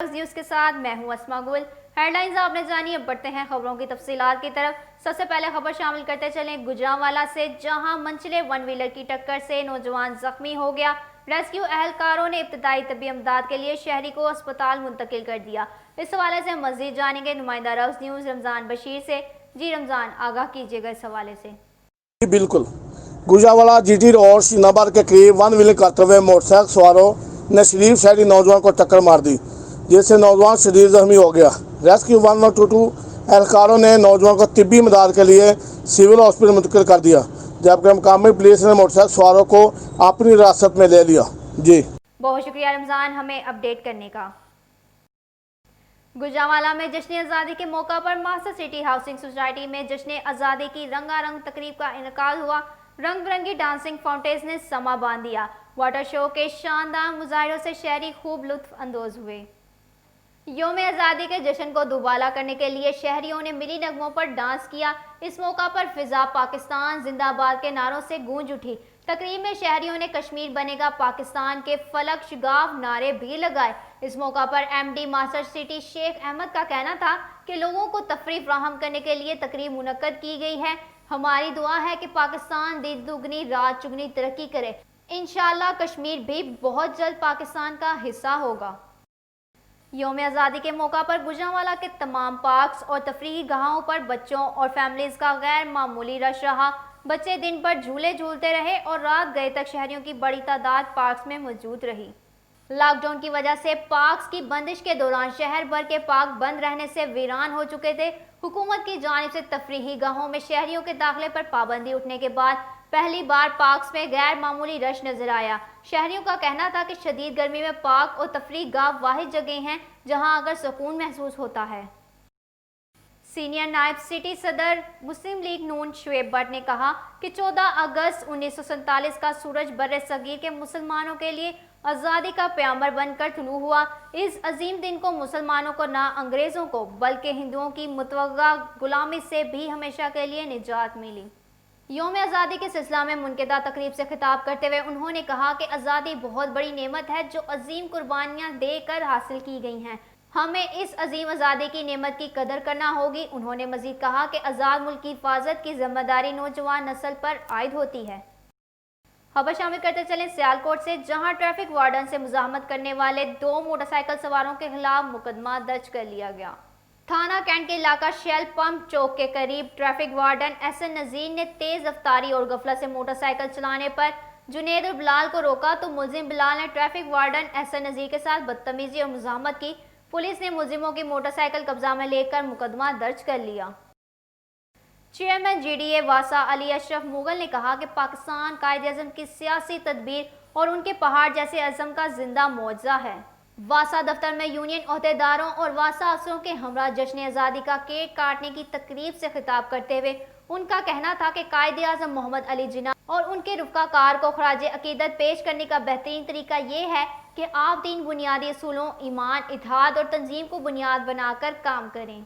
News के साथ मैं हूं अस्मा गुल। हेडलाइंस आपने जानी, अब बढ़ते हैं खबरों की तफसीलात की तरफ। सबसे पहले खबर शामिल करते चलें गुजरांवाला से, जहां मंचले वन व्हीलर की टक्कर से नौजवान जख्मी हो गया। रेस्क्यू एहलकारों ने इब्तदाई तबी इमदाद के लिए शहरी को अस्पताल मुंतकिल कर दिया। इस हवाले से मजीद जानेंगे नुमाइंदा रक्स न्यूज़ रमजान बशीर से। जी रमजान, आगाह कीजिएगा इस हवाले से। बिल्कुल। गुजरांवाला जीटी रोड शीनाबाद के करीब वन व्हीलर करते हुए मोटरसाइकिल सवारों ने शरीफ शहरी नौजवान को टक्कर मार दी, जिससे नौजवान शदीद जख्मी हो गया। रेस्क्यू 122 एहलकारों ने नौजवान को तिब्बी इमदाद के लिए सिविल हॉस्पिटल मुंतकिल कर दिया, जबकि मकामी पुलिस ने मोटरसाइकिल सवारों को अपनी हिरासत में ले लिया। जी बहुत शुक्रिया रमजान हमें अपडेट करने का। गुजरांवाला में जश्न आज़ादी के मौका पर मास्टर सिटी हाउसिंग सोसाइटी में जश्न आज़ादी की रंगारंग तकरीब का इनकाद हुआ। रंग बिरंगी डांसिंग फाउंटेन्स ने समा बांध दिया। वाटर शो के शानदार मुजाहिरों से शहरी खूब लुत्फ अंदोज हुए। यौम आज़ादी के जश्न को दुबाला करने के लिए शहरियों ने मिली नगमों पर डांस किया। इस मौका पर फिजा पाकिस्तान जिंदाबाद के नारों से गूंज उठी। तकरीब में शहरियों ने कश्मीर बनेगा पाकिस्तान के फलक शगाफ नारे भी लगाए। इस मौका पर MD Master City Sheikh Ahmed का कहना था कि लोगों को तफरीह फराहम करने के लिए तकरीब मुनक्कद की गई है। हमारी दुआ है कि पाकिस्तान दिन दुगनी रात चुगनी तरक्की करे। इंशाअल्लाह कश्मीर भी बहुत जल्द पाकिस्तान का हिस्सा होगा। यौम आज़ादी के मौका पर गुजरांवाला के तमाम पार्क्स और तफरीही गाहों पर बच्चों और फैमिलीज का गैर मामूली रश रहा। बच्चे दिन भर झूले झूलते रहे और रात गए तक शहरियों की बड़ी तादाद पार्क्स में मौजूद रही। लॉकडाउन की वजह से पार्क्स की बंदिश के दौरान शहर भर के पार्क बंद रहने से वीरान हो चुके थे। हुकूमत की जानिब से तफरीही गाहों में शहरियों के दाखिले पर पाबंदी उठने के बाद पहली बार पार्क्स में गैर मामूली रश नजर आया। शहरियों का कहना था कि शदीद गर्मी में पार्क और तफरीह गाह वाहिद जगह हैं जहां अगर सुकून महसूस होता है। सीनियर नायब सिटी सदर मुस्लिम लीग नून शुएब भट्ट ने कहा कि 14 अगस्त 1947 का सूरज बर्रे सगीर के मुसलमानों के लिए आज़ादी का प्यामर बनकर तुलू हुआ। इस अजीम दिन को मुसलमानों को ना अंग्रेज़ों को बल्कि हिंदुओं की मुतवक्का गुलामी से भी हमेशा के लिए निजात मिली। यौम आज़ादी के सिलसिला में मुनक़िदा तकरीब से खिताब करते हुए उन्होंने कहा कि आज़ादी बहुत बड़ी नेमत है जो अजीम कुर्बानियाँ देकर हासिल की गई हैं। हमें इस अजीम आज़ादी की नेमत की कदर करना होगी। उन्होंने मजीद कहा कि आज़ाद मुल्क की हिफाजत की जिम्मेदारी नौजवान नस्ल पर आयद होती है। खबर शामिल करते चलें सियालकोट से, जहां ट्रैफिक वार्डन से मुजाहमत करने वाले 2 मोटरसाइकिल सवारों के खिलाफ मुकदमा दर्ज कर लिया गया। थाना कैंट के इलाका शेल पंप चौक के करीब ट्रैफिक वार्डन एहसन नज़ीर ने तेज रफ्तारी और गफलत से मोटरसाइकिल चलाने पर जुनेद और बिलाल को रोका तो मुलजिम बिलाल ने ट्रैफिक वार्डन एहसन नज़ीर के साथ बदतमीजी और मुजाहमत की। पुलिस ने मुलजिमों की मोटरसाइकिल कब्जा में लेकर मुकदमा दर्ज कर लिया। चेयरमैन जीडीए वासा अली अशरफ मुगल ने कहा कि पाकिस्तान कायद-ए-आज़म की सियासी तदबीर और उनके पहाड़ जैसे अज़म का जिंदा मौजज़ा है। वासा दफ्तर में यूनियन ओहदेदारों और वासा अफसरों के हमरा जश्न आज़ादी का केक काटने की तकरीब से खिताब करते हुए उनका कहना था कि कायद-ए-आज़म मोहम्मद अली जिन्ना और उनके रफ़्क़ाकार को खराज अकीदत पेश करने का बेहतरीन तरीका ये है कि आप तीन बुनियादी असूलों ईमान, इत्तेहाद और तंजीम को बुनियाद बनाकर काम करें।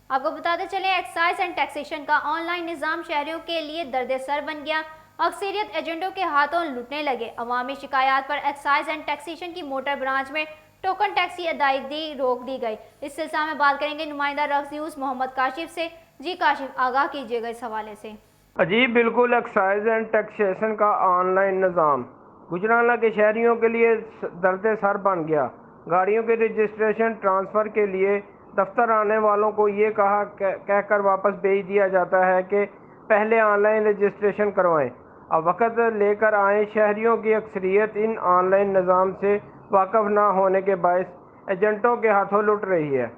आपको बताते चलें, एक्साइज एंड टैक्सेशन का ऑनलाइन निज़ाम शहरियों के लिए दर्द सर बन गया। अक्सरियत एजेंटों के हाथों लुटने लगे। अवामी शिकायत पर एक्साइज एंड टैक्सेशन की मोटर ब्रांच में टोकन टैक्स की अदायगी रोक दी गई। इस सिलसिले में बात करेंगे नुमाइंदा रक्स न्यूज़ मोहम्मद काशिफ से। जी काशिफ, आगाह कीजिएगा इस हवाले से। जी बिल्कुल, एक्साइज एंड टैक्सेशन का ऑनलाइन निज़ाम गुजरांवाला के शहरियों के लिए दर्द सर बन गया। गाड़ियों के रजिस्ट्रेशन ट्रांसफ़र के लिए दफ्तर आने वालों को ये कहकर वापस भेज दिया जाता है कि पहले ऑनलाइन रजिस्ट्रेशन करवाएं। अब वक्त लेकर आए शहरियों की अक्सरियत इन ऑनलाइन निज़ाम से वाकफ़ ना होने के बायस एजेंटों के हाथों लुट रही है।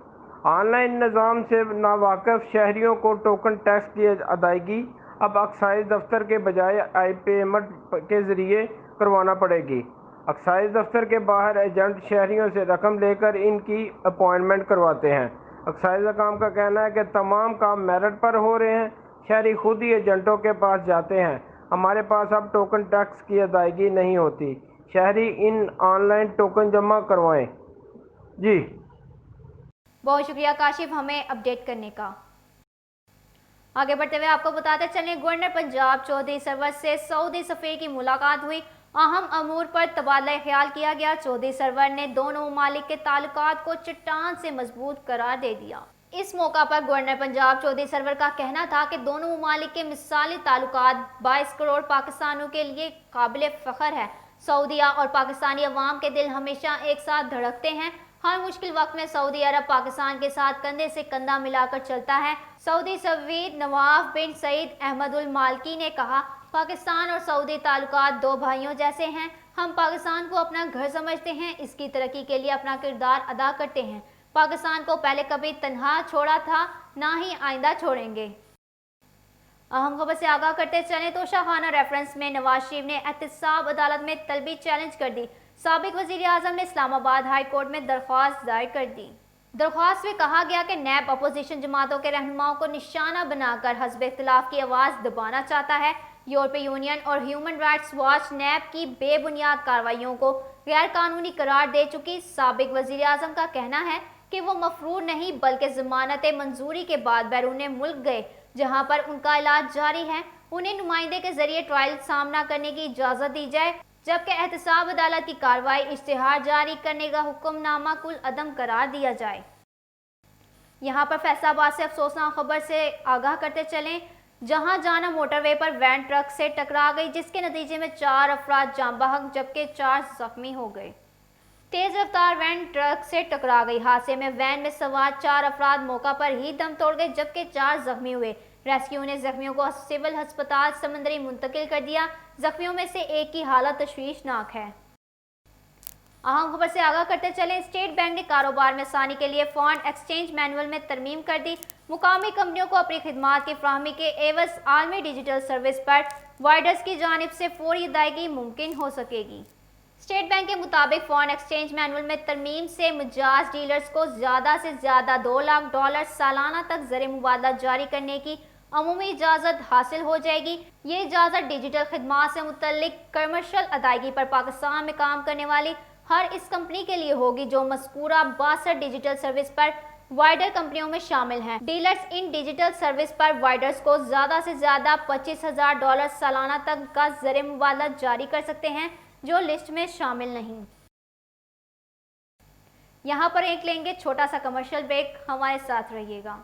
ऑनलाइन निज़ाम से नावाकिफ़ शहरियों को टोकन टैक्स की अदायगी अब एक्साइज दफ्तर के बजाय आई पेमेंट के ज़रिए करवाना पड़ेगी। एक्साइज दफ्तर के बाहर एजेंट शहरियों से रकम लेकर इनकी अपॉइंटमेंट करवाते हैं। एक्साइज हकाम का कहना है कि तमाम काम मेरिट पर हो रहे हैं। शहरी खुद ही एजेंटों के पास जाते हैं। हमारे पास अब टोकन टैक्स की अदायगी नहीं होती। शहरी इन ऑनलाइन टोकन जमा करवाएं। जी बहुत शुक्रिया काशिफ हमें अपडेट करने का। आगे बढ़ते हुए आपको बताते चलें, गवर्नर पंजाब चौधरी सरवर से सऊदी सफीर की मुलाकात हुई। अहम अमूर पर तबादला ख्याल किया गया। चौधरी सरवर ने दोनों ममालिक के ताल्लुकात को चट्टान से मजबूत करार दे दिया। इस मौका पर गवर्नर पंजाब चौधरी सरवर का कहना था कि दोनों ममालिक के मिसाली ताल्लुकात 22 करोड़ पाकिस्तानियों के लिए काबिल फ़ख्र है। सऊदीया और पाकिस्तानी अवाम के दिल हमेशा एक साथ धड़कते हैं। हर मुश्किल वक्त में सऊदी अरब पाकिस्तान के साथ कंधे से कंधा मिलाकर चलता है। सऊदी सफीर नवाफ बिन सईद अहमदुल मालकी ने कहा, पाकिस्तान और सऊदी ताल्लुकात दो भाइयों जैसे हैं। हम पाकिस्तान को अपना घर समझते हैं, इसकी तरक्की के लिए अपना किरदार अदा करते हैं। पाकिस्तान को पहले कभी तन्हा छोड़ा था, ना ही आइंदा छोड़ेंगे। अहम खबर से आगाह करते चलें तो शाहाना रेफरेंस में नवाज शरीफ ने एहतसाब अदालत में तलबी चैलेंज कर दी। साबिक वजीर आजम ने इस्लामाबाद हाई कोर्ट में दरख्वास्त दायर कर दी। दरख्वास्त में कहा गया कि नैब अपोजिशन जमातों के रहनुमाओं को निशाना बनाकर हस्ब इख्तिलाफ की आवाज़ दबाना चाहता है। यूरोपीय यूनियन और ह्यूमन राइट्स वॉच नैब की बेबुनियाद कार्रवाइयों को गैर कानूनी करार दे चुकी। साबिक वजीर आजम का कहना है कि वो मफरूर नहीं बल्कि ज़मानत मंजूरी के बाद बैरून मुल्क गए, जहां पर उनका इलाज जारी है। उन्हें नुमाइंदे के जरिए ट्रायल सामना करने की इजाज़त दी जाए, जबकि एहतसाब अदालत की कार्रवाई इश्तिहार जारी करने का हुक्मनामा कुल अदम करार दिया जाए। यहाँ पर फैसलाबाद से अफसोसनाक खबर से आगाह करते चलें, जहां जाना मोटरवे पर वैन ट्रक से टकरा गई, जिसके नतीजे में 4 अफराद जाँ बहक जबकि 4 जख्मी हो गए। तेज रफ्तार वैन ट्रक से टकरा गई। हादसे में वैन में सवार 4 अफराद मौका पर ही दम तोड़ गए, जबकि 4 जख्मी हुए। रेस्क्यू ने जख्मियों को सिविल अस्पताल समंदरी मुंतकिल कर दिया। जख्मियों में से एक की हालत तशवीशनाक है। अहम खबर से आगाह करते चले, स्टेट बैंक ने कारोबार में आसानी के लिए फॉरेन एक्सचेंज मैनुअल में तरमीम कर दी। मुकामी कंपनियों को अपनी खिदमात की फ्राहमी के एवज आलमी डिजिटल सर्विस पर वाइडर्स की जानिब से फौरी अदायगी मुमकिन हो सकेगी। स्टेट बैंक के मुताबिक फॉरेन एक्सचेंज मैनुअल में तरमीम से मुजाज डीलर्स को ज़्यादा से ज़्यादा $2 लाख सालाना तक ज़र मुबादला जारी करने की अमूमी इजाज़त हासिल हो जाएगी। ये इजाज़त डिजिटल खिदमात से मुतल्लिक कमर्शल अदायगी पर पाकिस्तान में काम करने वाली हर इस कंपनी के लिए होगी जो मज़कूरा 62 डिजिटल सर्विस पर वाइडर कंपनियों में शामिल हैं। डीलर्स इन डिजिटल सर्विस पर वाइडर्स को ज़्यादा से ज़्यादा $25,000 सालाना तक का ज़र मुबादला जारी कर सकते हैं जो लिस्ट में शामिल नहीं। यहाँ पर एक लेंगे छोटा सा कमर्शियल ब्रेक, हमारे साथ रहिएगा।